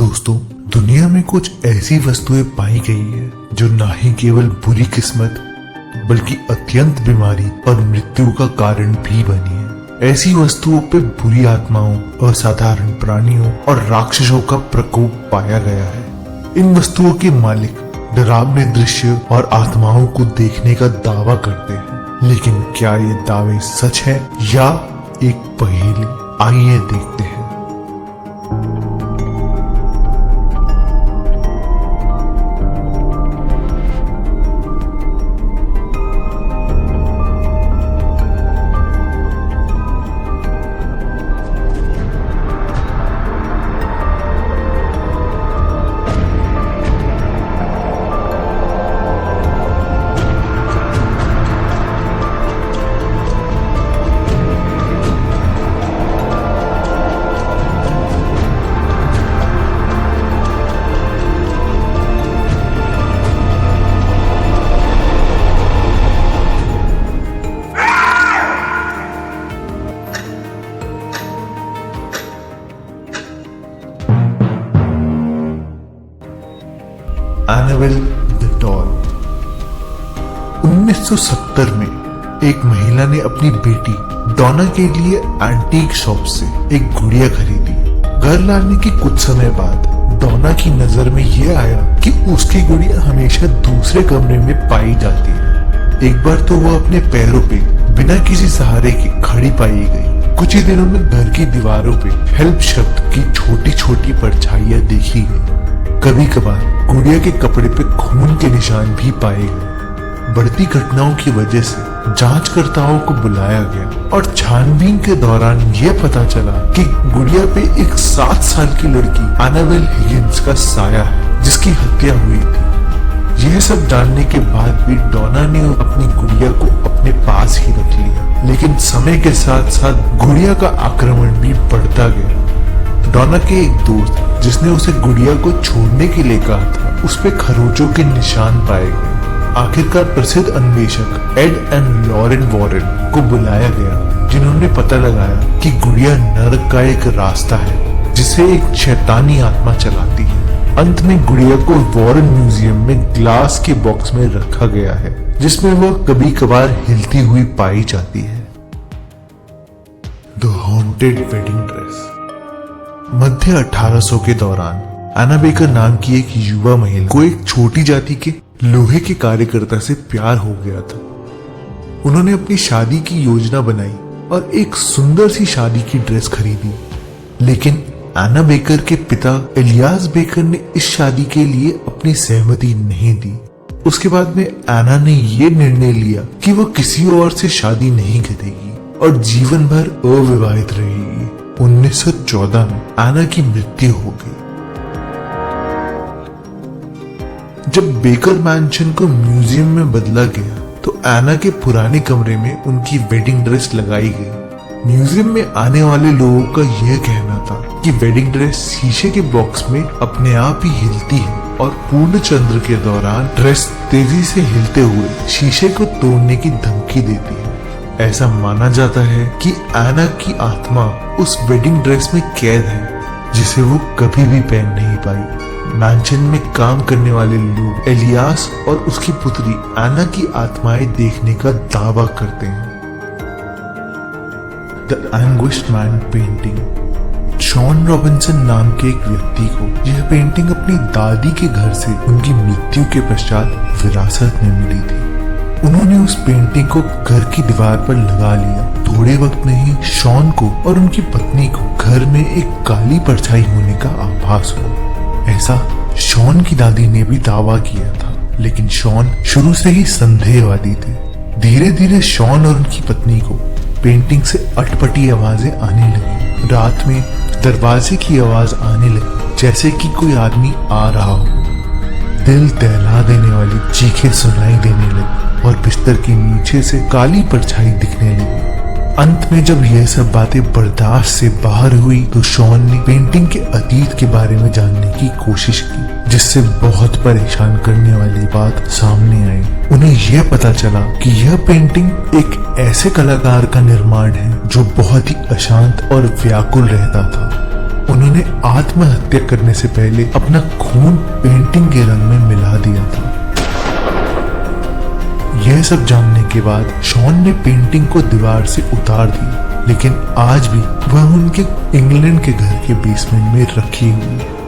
दोस्तों, दुनिया में कुछ ऐसी वस्तुएं पाई गई है जो ना ही केवल बुरी किस्मत बल्कि अत्यंत बीमारी और मृत्यु का कारण भी बनी है। ऐसी वस्तुओं पे बुरी आत्माओं, असाधारण प्राणियों और राक्षसों का प्रकोप पाया गया है। इन वस्तुओं के मालिक डरावने दृश्य और आत्माओं को देखने का दावा करते हैं, लेकिन क्या ये दावे सच है या एक पहेली? आइए देखते हैं। Annabelle the doll. 1970 में एक महिला ने अपनी बेटी डॉना के लिए एंटीक शॉप से एक गुड़िया खरीदी। घर लाने के कुछ समय बाद डॉना की नजर में यह आया कि उसकी गुड़िया हमेशा दूसरे कमरे में पाई जाती है। एक बार तो वो अपने पैरों पे बिना किसी सहारे के खड़ी पाई गई। कुछ ही दिनों में घर की दीवारों पे हेल्प शब्द की छोटी छोटी परछाइयां देखी गई। कभी कभार गुड़िया के कपड़े पे खून के निशान भी पाए गए। बढ़ती घटनाओं की वजह से जांचकर्ताओं को बुलाया गया और छानबीन के दौरान यह पता चला कि गुड़िया पे एक 7 साल की लड़की एनाबेल हिगिंस का साया है, जिसकी हत्या हुई थी। यह सब जानने के बाद भी डॉना ने अपनी गुड़िया को अपने पास ही रख लिया, लेकिन समय के साथ साथ गुड़िया का आक्रमण भी बढ़ता गया। डॉना के एक दोस्त जिसने उसे गुड़िया को छोड़ने के लिए कहा था, उस पे खरोचों के निशान पाए गए। आखिरकार प्रसिद्ध अन्वेषक एड एंड लॉरेन वॉरेन को बुलाया गया, जिन्होंने पता लगाया कि गुड़िया नरक का एक रास्ता है जिसे एक शैतानी आत्मा चलाती है। अंत में गुड़िया को वॉरेन म्यूजियम में ग्लास के बॉक्स में रखा गया है, जिसमें वह कभी कभार हिलती हुई पाई जाती है। The haunted wedding dress. मध्य 1800 के दौरान एना बेकर नाम की एक युवा महिला को एक छोटी जाति के लोहे के कार्यकर्ता से प्यार हो गया था। उन्होंने अपनी शादी की योजना बनाई और एक सुंदर सी शादी की ड्रेस खरीदी, लेकिन एना बेकर के पिता इलियास बेकर ने इस शादी के लिए अपनी सहमति नहीं दी। उसके बाद में एना ने यह निर्णय लिया कि वह किसी और से शादी नहीं करेगी और जीवन भर अविवाहित रहेगी। 1914 में एना की मृत्यु हो गई। जब बेकर मैंशन को म्यूजियम में बदला गया तो एना के पुराने कमरे में उनकी वेडिंग ड्रेस लगाई गई। म्यूजियम में आने वाले लोगों का यह कहना था कि वेडिंग ड्रेस शीशे के बॉक्स में अपने आप ही हिलती है और पूर्ण चंद्र के दौरान ड्रेस तेजी से हिलते हुए शीशे को तोड़ने की धमकी देती है। ऐसा माना जाता है कि एना की आत्मा उस वेडिंग ड्रेस में कैद है, जिसे वो कभी भी पहन नहीं पाई। मैंशन में काम करने वाले लोग इलियास और उसकी पुत्री एना की आत्माएं देखने का दावा करते हैं। The anguished man painting. Sean Robinson नाम के एक व्यक्ति को यह पेंटिंग अपनी दादी के घर से उनकी मृत्यु के पश्चात विरासत में मिली थी। उन्होंने उस पेंटिंग को घर की दीवार पर लगा लिया। थोड़े वक्त में ही शॉन को और उनकी पत्नी को घर में एक काली परछाई होने का आभास हुआ। ऐसा शॉन की दादी ने भी दावा किया था, लेकिन शॉन शुरू से ही संदेहवादी थे। धीरे धीरे शॉन और उनकी पत्नी को पेंटिंग से अटपटी आवाजें आने लगी। रात में दरवाजे की आवाज आने लगी, जैसे कि कोई आदमी आ रहा हो। दिल दहला देने वाली चीखें सुनाई देने लगी और बिस्तर के नीचे से काली परछाई दिखने लगी। अंत में जब यह सब बातें बर्दाश्त से बाहर हुई तो शॉन ने पेंटिंग के अतीत के बारे में जानने की कोशिश की, जिससे बहुत परेशान करने वाली बात सामने आई। उन्हें यह पता चला कि यह पेंटिंग एक ऐसे कलाकार का निर्माण है जो बहुत ही अशांत और व्याकुल रहता था। उन्होंने आत्महत्या करने से पहले अपना खून पेंटिंग के रंग में मिला दिया था। यह सब जानने के बाद शॉन ने पेंटिंग को दीवार से उतार दिया, लेकिन आज भी वह उनके इंग्लैंड के घर के बेसमेंट में रखी हुई है।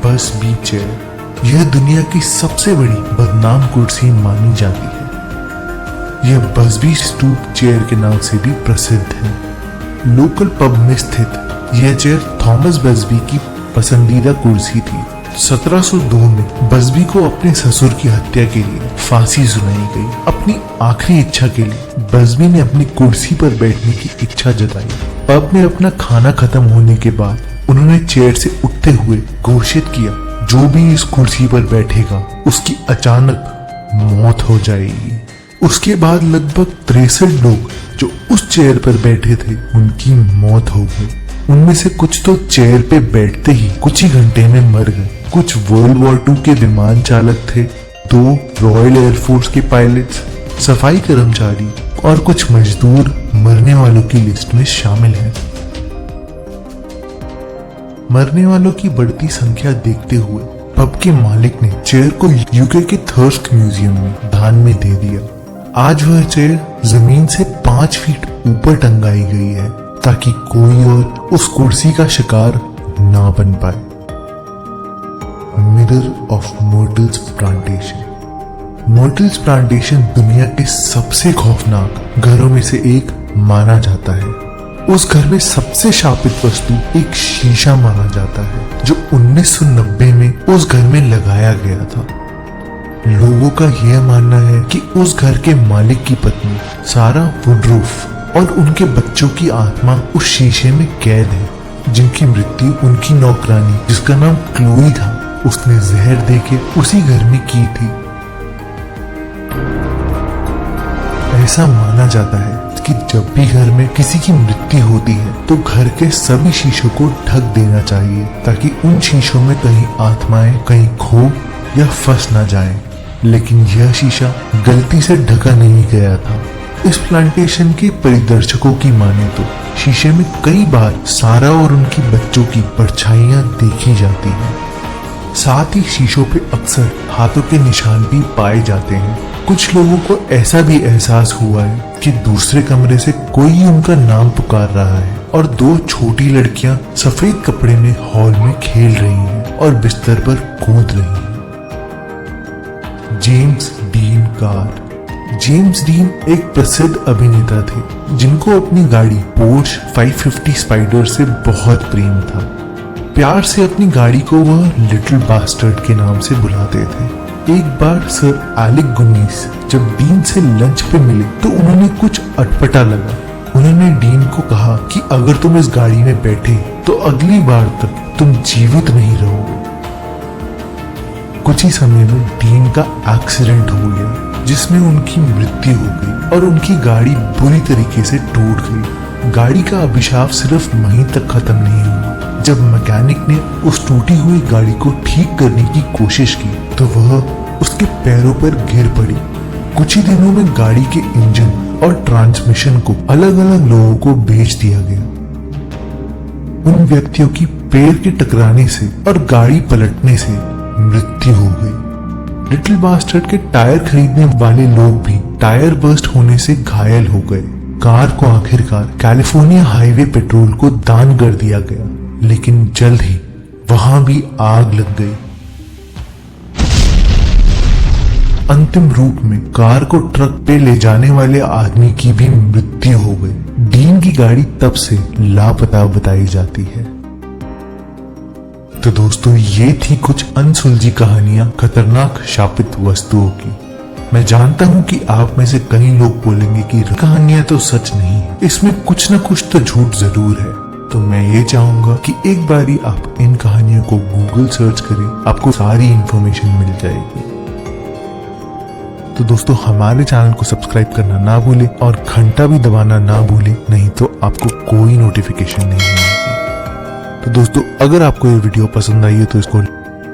बसबी चेयर यह दुनिया की सबसे बड़ी बदनाम कुर्सी मानी जाती है। यह बसबी स्टूप चेयर के नाम से भी प्रसिद्ध है। लोकल पब में स्थित यह चेयर थॉमस बसबी की पसंदीदा कुर्सी थी। 1702 में बसबी को अपने ससुर की हत्या के लिए फांसी सुनाई गई। अपनी आखिरी इच्छा के लिए बसबी ने अपनी कुर्सी पर बैठने की इच्छा जताई। पब में अपना खाना खत्म होने के बाद उन्होंने चेयर से उठते हुए घोषित किया, जो भी इस कुर्सी पर बैठेगा उसकी अचानक मौत हो जाएगी। उसके बाद लगभग 63 लोग जो उस चेयर पर बैठे थे उनकी मौत हो गई। उनमें से कुछ तो चेयर पे बैठते ही कुछ ही घंटे में मर गए। कुछ वर्ल्ड वॉर 2 के विमान चालक थे, 2 रॉयल एयरफोर्स के पायलट्स, सफाई कर्मचारी और कुछ मजदूर मरने वालों की लिस्ट में शामिल हैं। मरने वालों की बढ़ती संख्या देखते हुए पब के मालिक ने चेयर को यूके के थर्स्ट म्यूजियम में दान में दे दिया। आज वह चेयर जमीन से 5 फीट ऊपर टंगाई गई है ताकि कोई और उस कुर्सी का शिकार ना बन पाए। Mirror of Myrtles plantation. Myrtles plantation दुनिया के सबसे खौफनाक घरों में से एक माना जाता है। उस घर में सबसे शापित वस्तु एक शीशा माना जाता है, जो 1990 में उस घर में लगाया गया था। लोगों का यह मानना है कि उस घर के मालिक की पत्नी सारा वुडरूफ और उनके बच्चों की आत्मा उस शीशे में कैद है, जिनकी मृत्यु उनकी नौकरानी, जिसका नाम क्लोई था, उसने जहर देके उसी घर में की थी। ऐसा माना जाता है कि जब भी घर में किसी की मृत्यु होती है तो घर के सभी शीशों को ढक देना चाहिए, ताकि उन शीशों में कहीं आत्माएं कहीं खो या फंस ना जाएं। लेकिन यह शीशा गलती से ढका नहीं गया था। इस प्लांटेशन के परिदर्शकों की माने तो शीशे में कई बार सारा और उनकी बच्चों की परछाइयां देखी जाती हैं। साथ ही शीशों पे अक्सर हाथों के निशान भी पाए जाते हैं। कुछ लोगों को ऐसा भी एहसास हुआ है कि दूसरे कमरे से कोई उनका नाम पुकार रहा है और 2 छोटी लड़कियां सफेद कपड़े में हॉल में खेल रही हैं और बिस्तर पर कूद रही हैं। James dean car. James dean एक प्रसिद्ध अभिनेता थे जिनको अपनी गाड़ी पोर्श 550 स्पाइडर से बहुत प्रेम था। प्यार से अपनी गाड़ी को वह लिटिल बास्टर्ड के नाम से बुलाते थे। एक बार सर एलिक गुनीस जब डीन से लंच पे मिले तो उन्होंने कुछ अटपटा लगा। उन्होंने डीन को कहा कि अगर तुम इस गाड़ी में बैठे तो अगली बार तक तुम जीवित नहीं रहोगे। कुछ ही समय में डीन का एक्सीडेंट हो गया, जिसमें उनकी मृत्यु हो गई और उनकी गाड़ी बुरी तरीके से टूट गई। गाड़ी का अभिशाप सिर्फ वहीं तक खत्म नहीं हुआ। जब मैकेनिक ने उस टूटी हुई गाड़ी को ठीक करने की कोशिश की तो वह उसके पैरों पर गिर पड़ी। कुछ ही दिनों में गाड़ी के इंजन और ट्रांसमिशन को अलग अलग लोगों को बेच दिया गया। उन व्यक्तियों की पैर के टकराने से और गाड़ी पलटने से मृत्यु हो गई। लिटिल बास्टर्ड के टायर खरीदने वाले लोग भी टायर बर्स्ट होने से घायल हो गए। कार को आखिरकार कैलिफोर्निया हाईवे पेट्रोल को दान कर दिया गया, लेकिन जल्द ही वहां भी आग लग गई। अंतिम रूप में कार को ट्रक पे ले जाने वाले आदमी की भी मृत्यु हो गई। डीन की गाड़ी तब से लापता बताई जाती है। तो दोस्तों, ये थी कुछ अनसुलझी कहानियां खतरनाक शापित वस्तुओं की। मैं जानता हूं कि आप में से कई लोग बोलेंगे कि कहानियां तो सच नहीं है, इसमें कुछ न कुछ तो झूठ जरूर है। तो मैं ये चाहूंगा कि एक बारी आप इन कहानियों को गूगल सर्च करें, आपको सारी इंफॉर्मेशन मिल जाएगी। तो दोस्तों, हमारे चैनल को सब्सक्राइब करना ना भूलें और घंटा भी दबाना ना भूलें, नहीं तो आपको कोई नोटिफिकेशन नहीं मिलेगी। तो दोस्तों, अगर आपको ये वीडियो पसंद आई है तो इसको